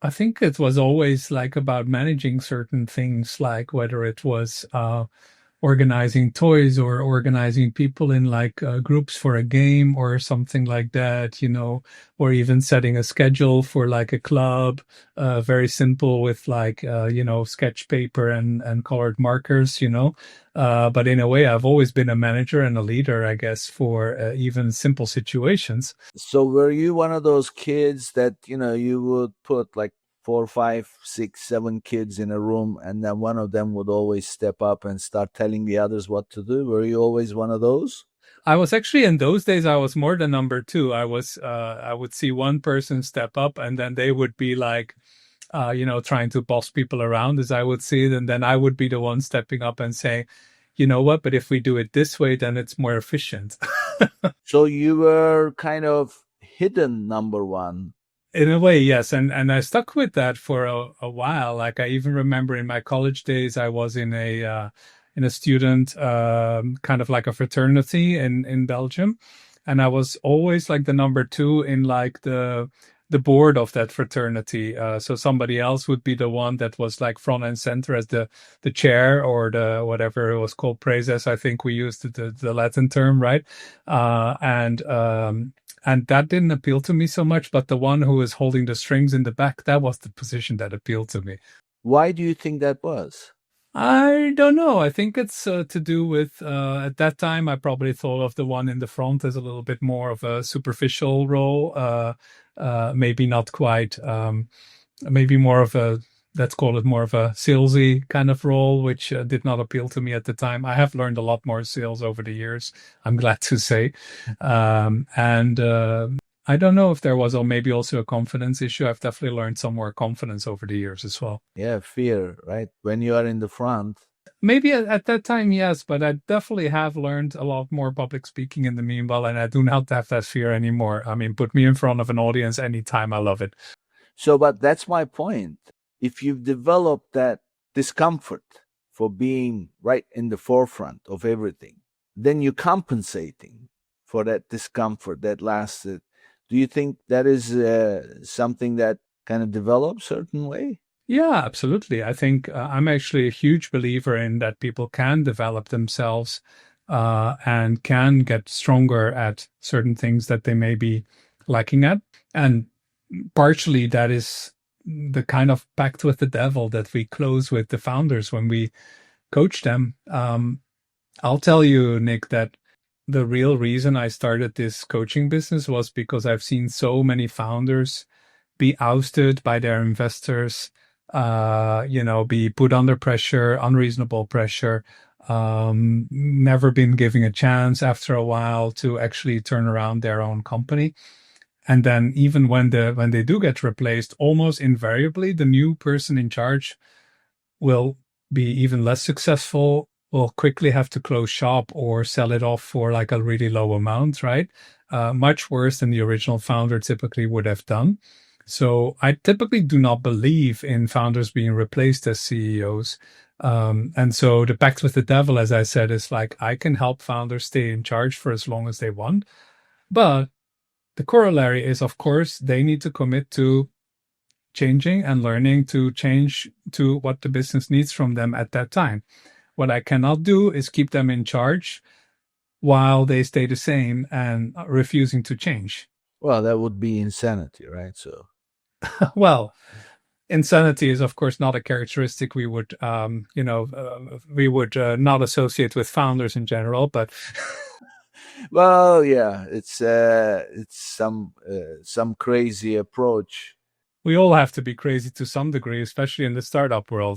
I think it was always like about managing certain things, like whether it was organizing toys or organizing people in like groups for a game or something like that, or even setting a schedule for like a club, very simple with like, sketch paper and colored markers, But in a way, I've always been a manager and a leader, I guess, for even simple situations. So were you one of those kids that, you would put like four, five, six, seven kids in a room and then one of them would always step up and start telling the others what to do? Were you always one of those? I was actually in those days, I was more the number two. I would see one person step up and then they would be like, trying to boss people around as I would see it. And then I would be the one stepping up and saying, you know what, but if we do it this way, then it's more efficient. So you were kind of hidden number one. In a way, yes. And I stuck with that for a while. Like I even remember in my college days, I was in a student, kind of like a fraternity in Belgium. And I was always like the number two in like the board of that fraternity. So somebody else would be the one that was like front and center as the chair or the whatever it was called, praeses. I think we used the Latin term, right? And that didn't appeal to me so much, but the one who was holding the strings in the back, that was the position that appealed to me. Why do you think that was? I don't know. I think it's to do with at that time I probably thought of the one in the front as a little bit more of a superficial role, maybe not quite, maybe more of a, let's call it more of a salesy kind of role, which did not appeal to me at the time. I have learned a lot more sales over the years, I'm glad to say, and I don't know if there was, or maybe also a confidence issue. I've definitely learned some more confidence over the years as well. Yeah, fear, right? When you are in the front. Maybe at that time, yes, but I definitely have learned a lot more public speaking in the meanwhile, and I do not have that fear anymore. I mean, put me in front of an audience anytime, I love it. So, but that's my point. If you've developed that discomfort for being right in the forefront of everything, then you're compensating for that discomfort that lasted. Do you think that is something that kind of develops certain way? Yeah, absolutely. I think I'm actually a huge believer in that people can develop themselves and can get stronger at certain things that they may be lacking at. And partially that is the kind of pact with the devil that we close with the founders when we coach them. I'll tell you, Nick, that the real reason I started this coaching business was because I've seen so many founders be ousted by their investors, be put under pressure, unreasonable pressure, never been given a chance after a while to actually turn around their own company. And then even when they do get replaced, almost invariably the new person in charge will be even less successful, will quickly have to close shop or sell it off for like a really low amount, right? Much worse than the original founder typically would have done. So I typically do not believe in founders being replaced as CEOs. And so the pact with the devil, as I said, is like I can help founders stay in charge for as long as they want. But the corollary is, of course, they need to commit to changing and learning to change to what the business needs from them at that time. What I cannot do is keep them in charge while they stay the same and refusing to change. Well, that would be insanity, right? So, Well, insanity is, of course, not a characteristic we would not associate with founders in general. But well, yeah, it's some crazy approach. we all have to be crazy to some degree, especially in the startup world.